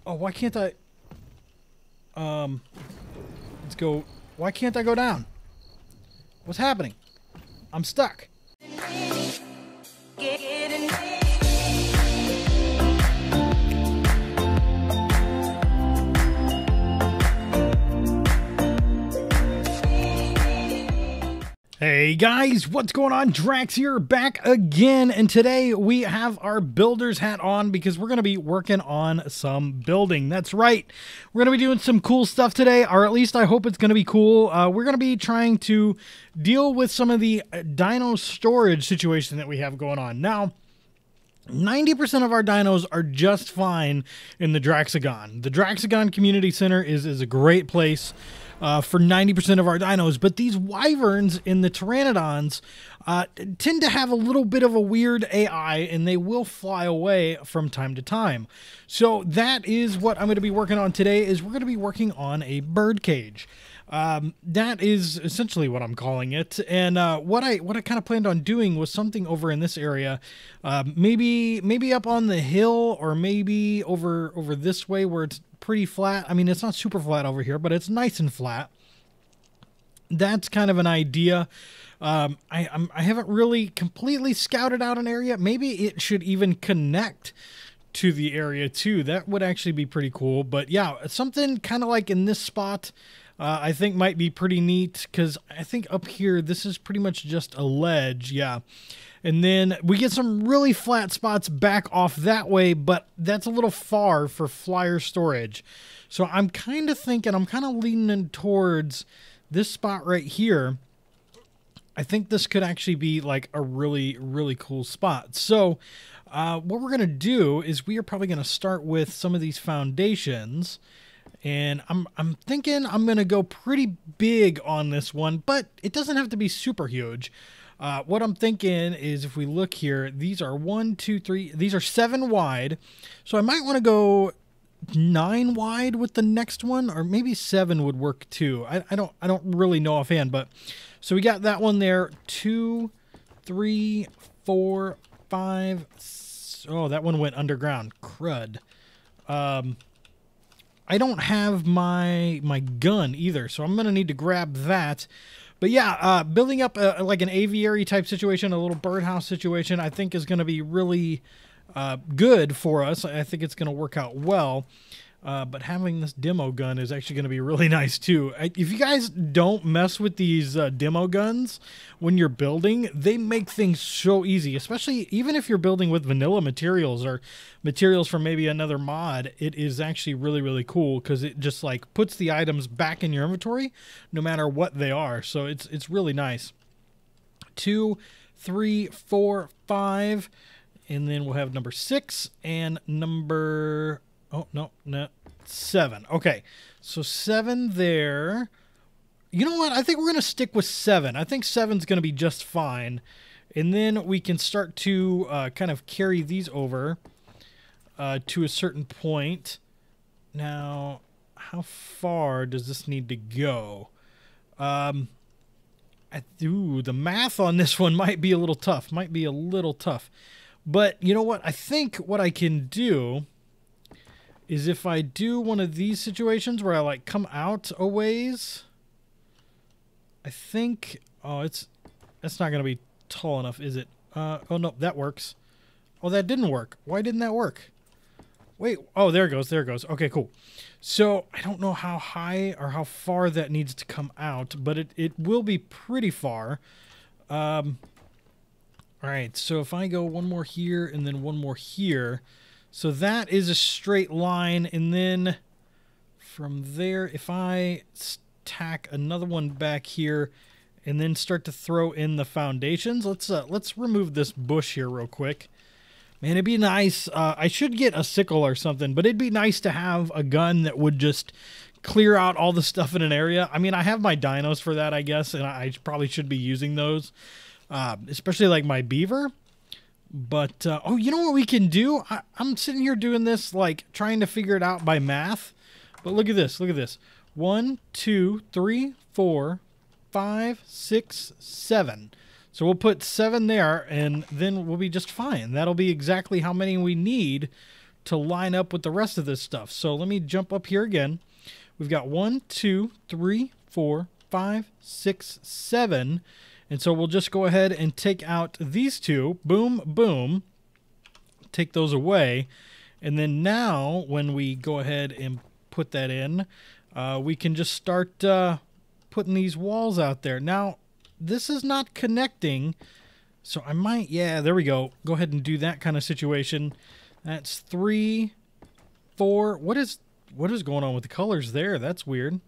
Oh, why can't I? Let's go. Why can't I go down? What's happening? I'm stuck. Hey guys, what's going on? Draax here, back again, and today we have our builder's hat on because we're going to be working on some building. That's right, we're going to be doing some cool stuff today, or at least I hope it's going to be cool. We're going to be trying to deal with some of the dino storage situation that we have going on. Now, 90% of our dinos are just fine in the Draaxagon. The Draaxagon Community Center is a great place for 90% of our dinos, but these wyverns in the pteranodons tend to have a little bit of a weird AI, and they will fly away from time to time. So that is what I'm going to be working on today. Is we're going to be working on a bird cage. That is essentially what I'm calling it. And what I kind of planned on doing was something over in this area, maybe up on the hill, or maybe over this way where it's pretty flat. I mean, it's not super flat over here, but it's nice and flat. That's kind of an idea. I haven't really completely scouted out an area. Maybe it should even connect to the area too. That would actually be pretty cool. But yeah, something kind of like in this spot, I think might be pretty neat, because I think up here, this is pretty much just a ledge. Yeah. And then we get some really flat spots back off that way, but that's a little far for flyer storage. So I'm kind of thinking, I'm kind of leaning towards this spot right here. I think this could actually be like a really, really cool spot. So what we're going to do is we are probably going to start with some of these foundations. And I'm thinking I'm going to go pretty big on this one, but it doesn't have to be super huge. What I'm thinking is, if we look here, these are 1, 2, 3, these are 7 wide. So I might want to go 9 wide with the next one, or maybe 7 would work too. I don't really know offhand, but so we got that one there. 2, 3, 4, 5. Oh, that one went underground. Crud. I don't have my gun either, so I'm going to need to grab that. But yeah, building up like an aviary type situation, a little birdhouse situation, I think is going to be really good for us. I think it's going to work out well. But having this demo gun is actually going to be really nice too. If you guys don't mess with these demo guns when you're building, they make things so easy, especially even if you're building with vanilla materials or materials from maybe another mod. It is actually really, really cool, because it just like puts the items back in your inventory no matter what they are. So it's really nice. 2, 3, 4, 5, and then we'll have number 6 and number... Oh, no, 7. Okay, so 7 there. You know what? I think we're going to stick with 7. I think 7's going to be just fine. And then we can start to kind of carry these over to a certain point. Now, how far does this need to go? Ooh, the math on this one might be a little tough. But you know what? I think what I can do is, if I do one of these situations where I like come out a ways, I think, that's not going to be tall enough, is it? Oh no, that works. Oh, that didn't work. Why didn't that work? Wait, oh, there it goes. Okay, cool. So I don't know how high or how far that needs to come out, but it will be pretty far. All right, so if I go one more here and then one more here, so that is a straight line, and then from there, if I tack another one back here and then start to throw in the foundations, let's remove this bush here real quick. Man, it'd be nice. I should get a sickle or something, but it'd be nice to have a gun that would just clear out all the stuff in an area. I mean, I have my dinos for that, I guess, and I probably should be using those, especially like my beaver. But, oh, you know what we can do? I'm sitting here doing this, like, trying to figure it out by math. But look at this. 1, 2, 3, 4, 5, 6, 7. So we'll put 7 there, and then we'll be just fine. That'll be exactly how many we need to line up with the rest of this stuff. So let me jump up here again. We've got 1, 2, 3, 4, 5, 6, 7. And so we'll just go ahead and take out these two. Boom, boom. Take those away. And then now when we go ahead and put that in, we can just start putting these walls out there. Now, this is not connecting, so I might, yeah, there we go. Go ahead and do that kind of situation. That's 3, 4. What is going on with the colors there? That's weird.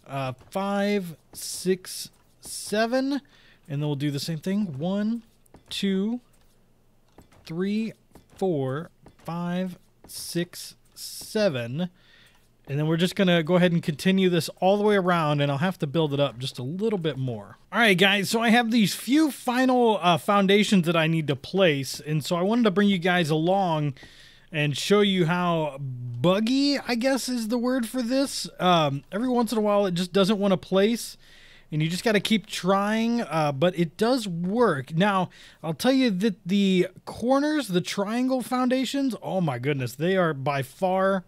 5, 6, 7, and then we'll do the same thing. 1, 2, 3, 4, 5, 6, 7. And then we're just going to go ahead and continue this all the way around, and I'll have to build it up just a little bit more. All right, guys, so I have these few final foundations that I need to place, and so I wanted to bring you guys along and show you how buggy, I guess is the word for this. Every once in a while, it just doesn't want to place, and you just got to keep trying, but it does work. Now, I'll tell you that the corners, the triangle foundations, oh my goodness, they are by far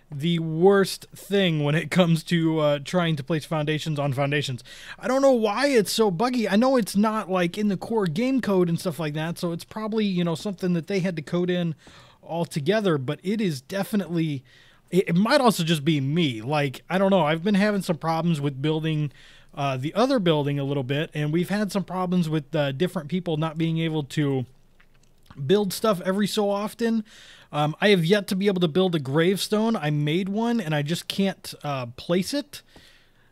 the worst thing when it comes to trying to place foundations on foundations. I don't know why it's so buggy. I know it's not like in the core game code and stuff like that, so it's probably, you know, something that they had to code in altogether, but it is definitely, it might also just be me. Like, I don't know, I've been having some problems with building the other building a little bit, and we've had some problems with different people not being able to build stuff every so often. I have yet to be able to build a gravestone. I made one and I just can't place it.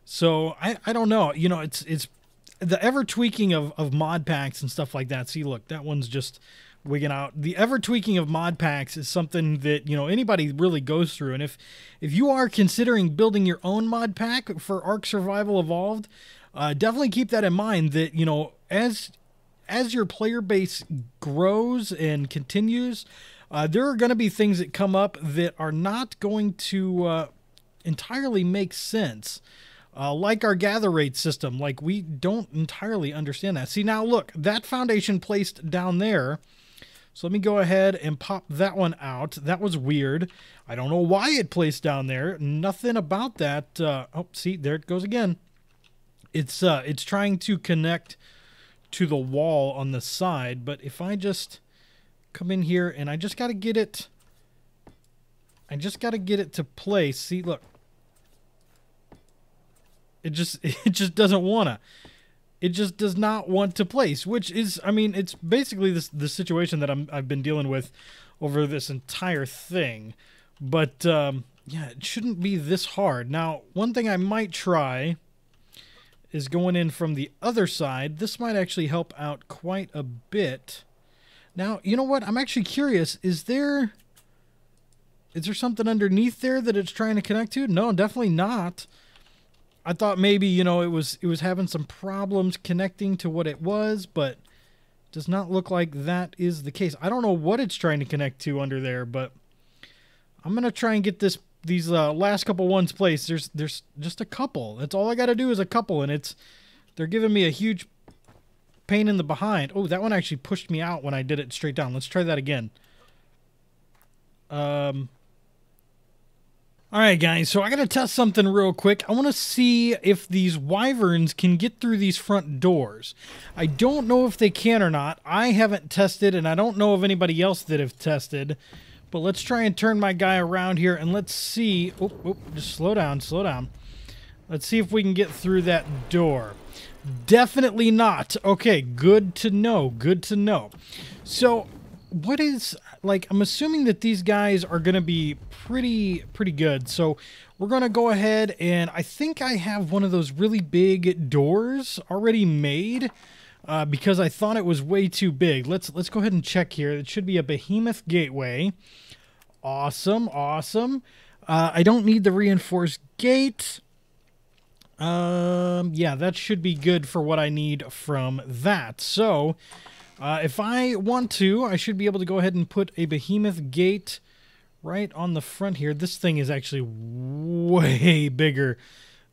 So I don't know. You know, it's the ever tweaking of mod packs and stuff like that. See, look, that one's just wigging out. The ever tweaking of mod packs is something that, you know, anybody really goes through. And if you are considering building your own mod pack for Ark Survival Evolved, definitely keep that in mind, that, you know, as your player base grows and continues, there are going to be things that come up that are not going to entirely make sense. Like our gather rate system. Like, we don't entirely understand that. See, now look, that foundation placed down there. So let me go ahead and pop that one out. That was weird. I don't know why it placed down there. Nothing about that. Oh, see, there it goes again. It's trying to connect to the wall on the side, but if I just come in here and I just got to get it, to place. See, look, it just doesn't wanna. It just does not want to place, which is, I mean, it's basically the situation that I've been dealing with over this entire thing. But yeah, it shouldn't be this hard. Now, one thing I might try is going in from the other side. This might actually help out quite a bit. Now, you know what? I'm actually curious. Is there something underneath there that it's trying to connect to? No, definitely not. I thought maybe, you know, it was having some problems connecting to what it was, but it does not look like that is the case. I don't know what it's trying to connect to under there, but I'm going to try and get these last couple ones placed. There's just a couple. That's all I got to do is a couple, and they're giving me a huge pain in the behind. Oh, that one actually pushed me out when I did it straight down. Let's try that again. All right, guys, so I got to test something real quick. I want to see if these wyverns can get through these front doors. I don't know if they can or not. I haven't tested, and I don't know of anybody else that have tested. But let's try and turn my guy around here, and let's see. Oh, just slow down, slow down. Let's see if we can get through that door. Definitely not. Okay, good to know, good to know. So, what is, like, I'm assuming that these guys are going to be pretty good. So, we're going to go ahead, and I think I have one of those really big doors already made, because I thought it was way too big. Let's go ahead and check here. It should be a behemoth gateway. Awesome, awesome. I don't need the reinforced gate. Yeah, that should be good for what I need from that. So, if I want to, I should be able to go ahead and put a behemoth gate right on the front here. This thing is actually way bigger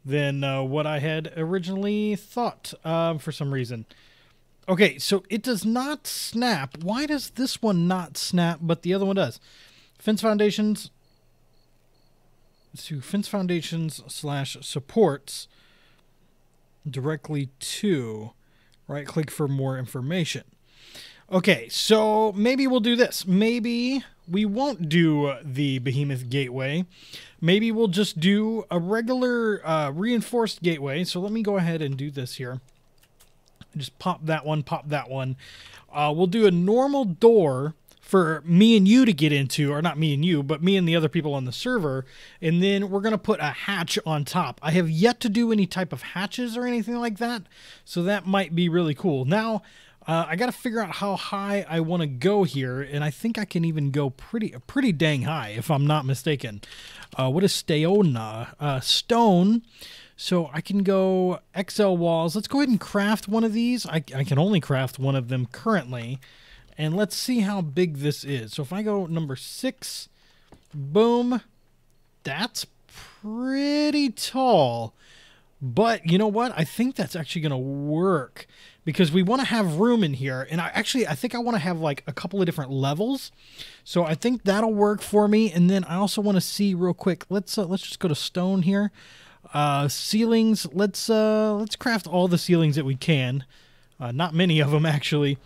than what I had originally thought for some reason. Okay, so it does not snap. Why does this one not snap, but the other one does? fence foundations. To fence foundations / supports directly to, right click for more information. Okay, so maybe we'll do this. Maybe we won't do the Behemoth Gateway. Maybe we'll just do a regular reinforced gateway. So let me go ahead and do this here. Just pop that one, pop that one. We'll do a normal door for me and you to get into, or not me and you, but me and the other people on the server, and then we're going to put a hatch on top. I have yet to do any type of hatches or anything like that, so that might be really cool. Now, I got to figure out how high I want to go here, and I think I can even go pretty dang high, if I'm not mistaken. What is Steona? Stone. So I can go XL walls. Let's go ahead and craft one of these. I can only craft one of them currently. And let's see how big this is. So if I go number 6, boom, that's pretty tall. But you know what? I think that's actually going to work because we want to have room in here. And I think I want to have like a couple of different levels. So I think that'll work for me. And then I also want to see real quick. Let's just go to stone here. Ceilings. Let's craft all the ceilings that we can. Not many of them actually.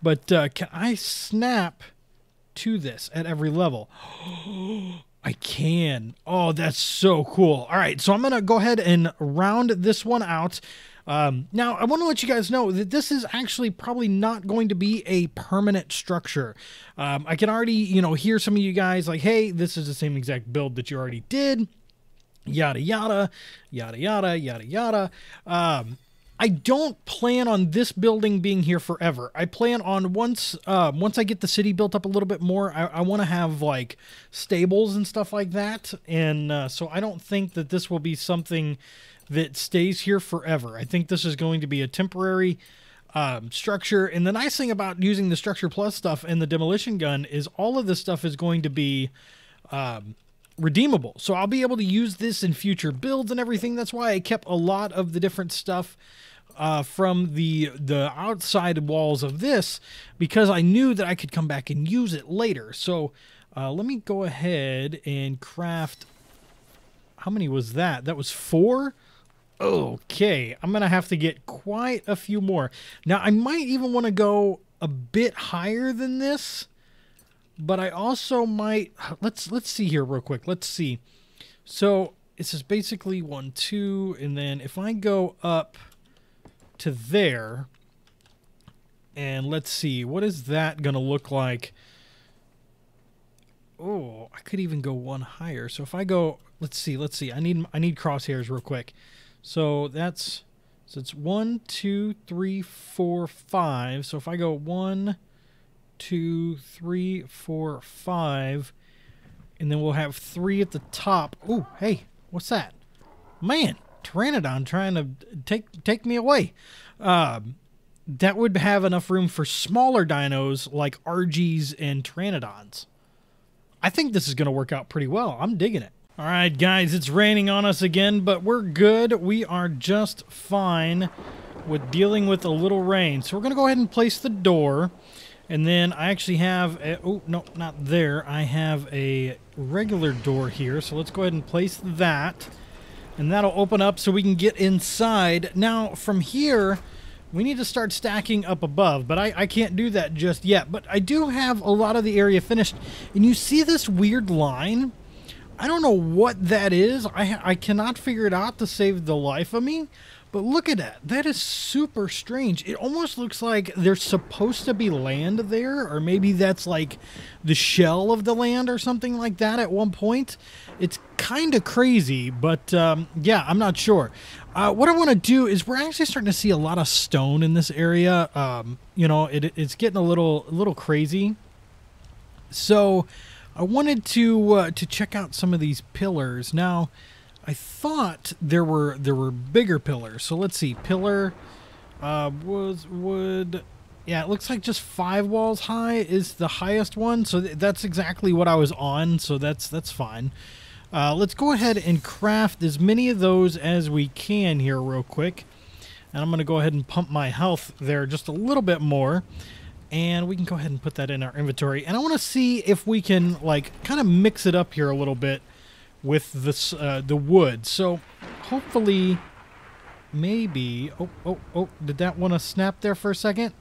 But can I snap to this at every level? I can. Oh, that's so cool. All right, so I'm going to go ahead and round this one out. Now, I want to let you guys know that this is actually probably not going to be a permanent structure. I can already, hear some of you guys like, hey, this is the same exact build that you already did. Yada, yada, yada, yada, yada, yada. I don't plan on this building being here forever. I plan on once I get the city built up a little bit more, I want to have like stables and stuff like that. And so I don't think that this will be something that stays here forever. I think this is going to be a temporary structure. And the nice thing about using the Structure Plus stuff and the Demolition Gun is all of this stuff is going to be redeemable. So I'll be able to use this in future builds and everything. That's why I kept a lot of the different stuff from the outside walls of this, because I knew that I could come back and use it later. So let me go ahead and craft. How many was that? That was 4. Okay, I'm gonna have to get quite a few more. Now I might even want to go a bit higher than this, but I also might. Let's see here real quick. Let's see. So this is basically 1, 2, and then if I go up to there, and let's see, what is that gonna look like? Oh, I could even go one higher. So if I go, let's see. I need crosshairs real quick. So it's 1, 2, 3, 4, 5. So if I go 1, 2, 3, 4, 5, and then we'll have 3 at the top. Oh, hey, what's that? Man, Pteranodon trying to take me away. That would have enough room for smaller dinos like RGs and Pteranodons. I think this is going to work out pretty well. I'm digging it. All right, guys, it's raining on us again, but we're good. We are just fine with dealing with a little rain. So we're going to go ahead and place the door. And then I actually have oh, no, not there. I have a regular door here. So let's go ahead and place that. And that'll open up so we can get inside. Now, from here, we need to start stacking up above, but I can't do that just yet. But I do have a lot of the area finished. And you see this weird line? I don't know what that is. I cannot figure it out to save the life of me. But look at that. That is super strange. It almost looks like there's supposed to be land there, or maybe that's like the shell of the land or something like that at one point. It's kind of crazy, but yeah, I'm not sure. What I want to do is we're actually starting to see a lot of stone in this area. You know, it's getting a little crazy. So I wanted to check out some of these pillars. Now, I thought there were bigger pillars. So let's see. Pillar was wood. Yeah, it looks like just 5 walls high is the highest one. So that's exactly what I was on. So that's fine. Let's go ahead and craft as many of those as we can here real quick. And I'm going to go ahead and pump my health there just a little bit more. And we can go ahead and put that in our inventory. And I want to see if we can, like, kind of mix it up here a little bit with this, the wood. So, hopefully, maybe... Oh, did that want to snap there for a second?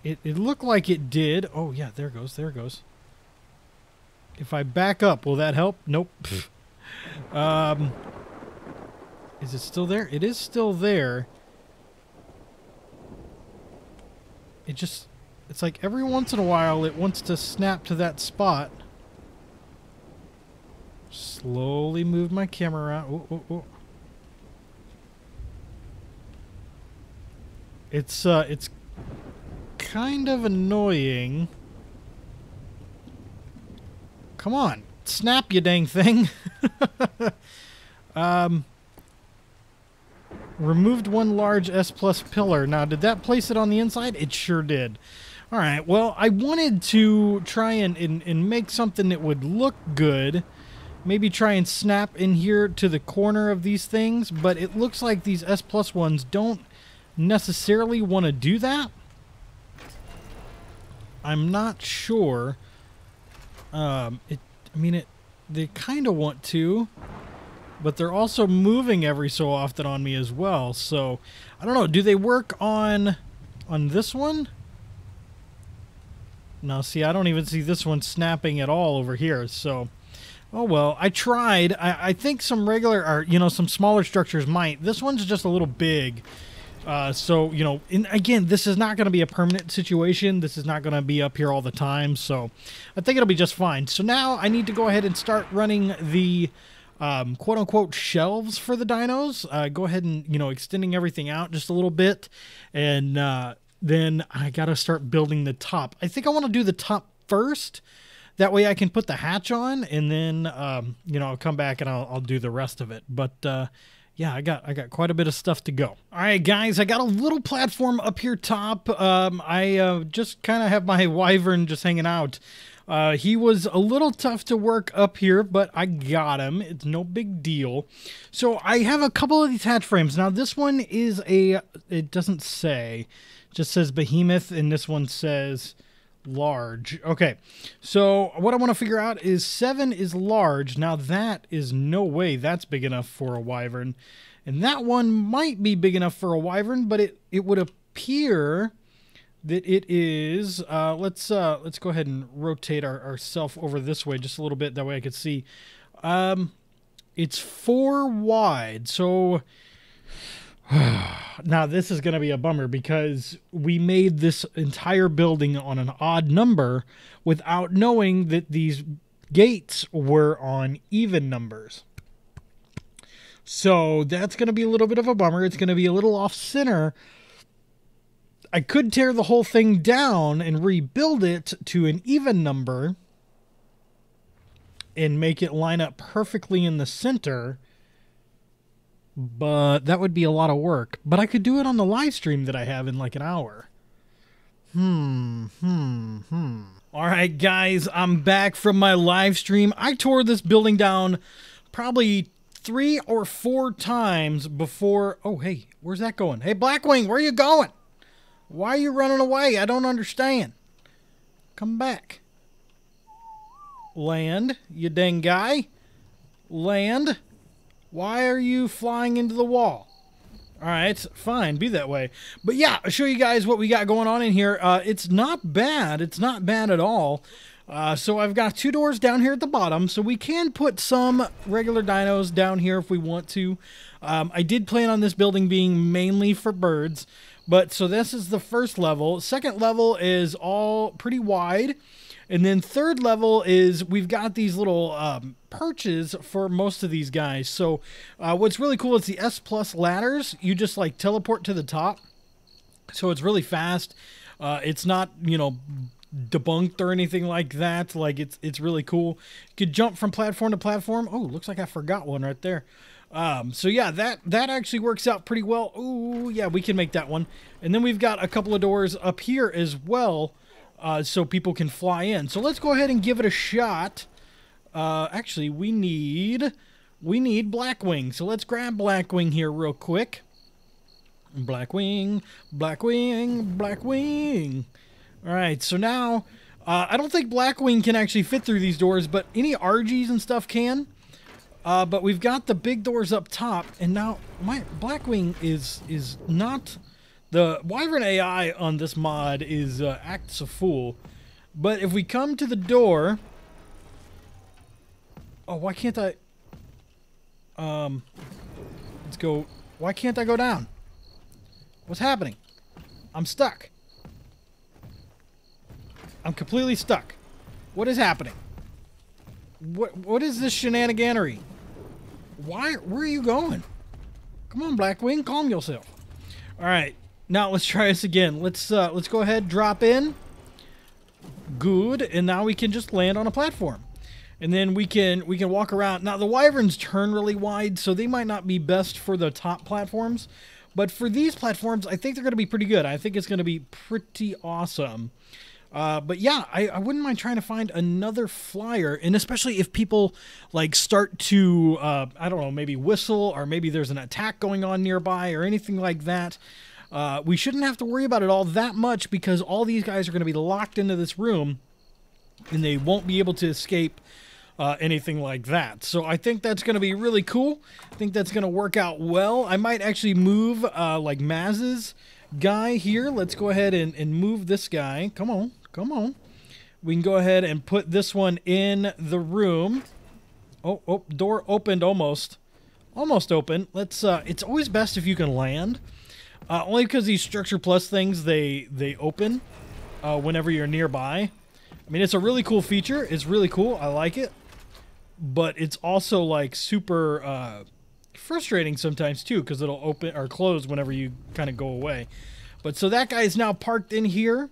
It looked like it did. Oh, yeah, there it goes, there it goes. If I back up, will that help? Nope. Is it still there? It is still there. It's like every once in a while it wants to snap to that spot. Slowly move my camera around. Oh. It's kind of annoying. Come on, snap, you dang thing. Removed one large S plus pillar. Now, did that place it on the inside? It sure did. All right, well, I wanted to try and make something that would look good. Maybe try and snap in here to the corner of these things, but it looks like these S plus ones don't necessarily want to do that. I'm not sure. They kind of want to, but they're also moving every so often on me as well. So, I don't know. Do they work on this one? No, see, I don't even see this one snapping at all over here. So, oh well. I tried. I think some regular, or, you know, some smaller structures might. This one's just a little big. So, you know, again, this is not going to be a permanent situation. This is not going to be up here all the time. So, I think it'll be just fine. So now I need to go ahead and start running the quote-unquote shelves for the dinos. Go ahead and, you know, extending everything out just a little bit. And then I got to start building the top. I think I want to do the top first. That way I can put the hatch on. And then, you know, I'll come back and I'll do the rest of it. But, yeah, I got quite a bit of stuff to go. All right, guys, I got a little platform up here top. I just kind of have my wyvern just hanging out. He was a little tough to work up here, but I got him. It's no big deal. So I have a couple of these hatch frames. Now, this one is it doesn't say, it just says behemoth, and this one says large. Okay, so what I want to figure out is 7 is large. Now, that is no way that's big enough for a wyvern. And that one might be big enough for a wyvern, but it would appear that it is. Let's go ahead and rotate ourself over this way just a little bit. That way I could see. It's 4 wide. So now this is going to be a bummer because we made this entire building on an odd number without knowing that these gates were on even numbers. So that's going to be a little bit of a bummer. It's going to be a little off center. I could tear the whole thing down and rebuild it to an even number and make it line up perfectly in the center, but that would be a lot of work. But I could do it on the live stream that I have in like an hour. All right, guys, I'm back from my live stream. I tore this building down probably 3 or 4 times before. Oh, hey, where's that going? Hey, Blackwing, where are you going? Why are you running away? I don't understand. Come back. Land, you dang guy. Land. Why are you flying into the wall? All right, fine, be that way. But yeah, I'll show you guys what we got going on in here. It's not bad. It's not bad at all. So I've got 2 doors down here at the bottom, so we can put some regular dinos down here if we want to. I did plan on this building being mainly for birds. But so this is the first level. Second level is all pretty wide. And then third level is we've got these little perches for most of these guys. So what's really cool is the S plus ladders. You just like teleport to the top. So it's really fast. It's not, you know, debunked or anything like that. Like it's really cool. You could jump from platform to platform. Oh, looks like I forgot one right there. So yeah, that actually works out pretty well. Ooh, yeah, we can make that one. And then we've got a couple of doors up here as well, so people can fly in. So let's go ahead and give it a shot. Actually, we need Blackwing. So let's grab Blackwing here real quick. Black wing, black wing, black wing. All right, so now I don't think Blackwing can actually fit through these doors, but any RGs and stuff can. But we've got the big doors up top, and now my Blackwing is not. The Wyvern AI on this mod is acts a fool. But if we come to the door, oh, why can't I? Let's go. Why can't I go down? What's happening? I'm stuck. I'm completely stuck. What is happening? What is this shenaniganery? Where are you going? Come on, Blackwing, calm yourself. All right, now let's try this again. Let's go ahead, drop in. Good, and now we can just land on a platform, and then we can walk around. Now the Wyverns turn really wide, so they might not be best for the top platforms, but for these platforms, I think they're going to be pretty good. I think it's going to be pretty awesome. But yeah, I wouldn't mind trying to find another flyer, and especially if people like start to, I don't know, maybe whistle, or maybe there's an attack going on nearby or anything like that. We shouldn't have to worry about it all that much, because all these guys are going to be locked into this room, and they won't be able to escape anything like that. So I think that's going to be really cool. I think that's going to work out well. I might actually move like Maz's guy here. Let's go ahead and move this guy. Come on. Come on. We can go ahead and put this one in the room. Oh, door opened almost. Almost open. Let's, it's always best if you can land. Only because these Structure Plus things, they open whenever you're nearby. I mean, it's a really cool feature. It's really cool. I like it. But it's also, like, super frustrating sometimes, too, because it'll open or close whenever you kind of go away. But so that guy is now parked in here.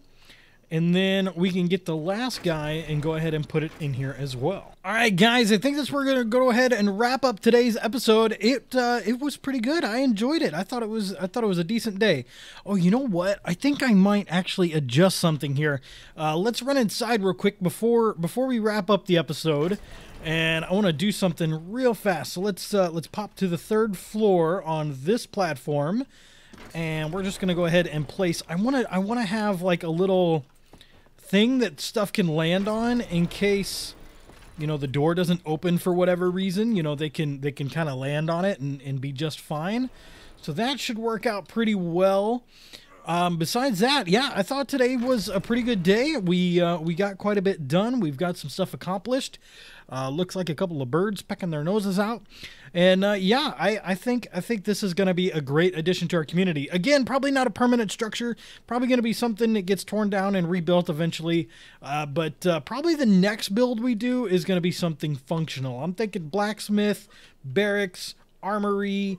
And then we can get the last guy and go ahead and put it in here as well. All right, guys, I think that's where we're going to go ahead and wrap up today's episode. It was pretty good. I enjoyed it. I thought it was a decent day. Oh, you know what? I think I might actually adjust something here. Let's run inside real quick before we wrap up the episode. And I want to do something real fast. So let's pop to the 3rd floor on this platform. And we're just going to go ahead and place, I want to have like a little thing that stuff can land on in case, you know, the door doesn't open for whatever reason. You know, they can kind of land on it and be just fine. So that should work out pretty well. Besides that, yeah, I thought today was a pretty good day. We got quite a bit done. We've got some stuff accomplished. Looks like a couple of birds pecking their noses out. And yeah, I think this is going to be a great addition to our community. Again, probably not a permanent structure. Probably going to be something that gets torn down and rebuilt eventually. But probably the next build we do is going to be something functional. I'm thinking blacksmith, barracks, armory,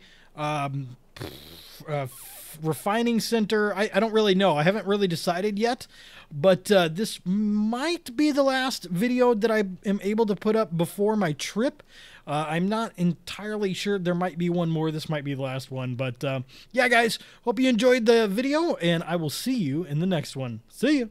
refining center. I don't really know. I haven't really decided yet. But this might be the last video that I am able to put up before my trip. I'm not entirely sure. There might be one more. This might be the last one. But yeah, guys, hope you enjoyed the video, and I will see you in the next one. See ya.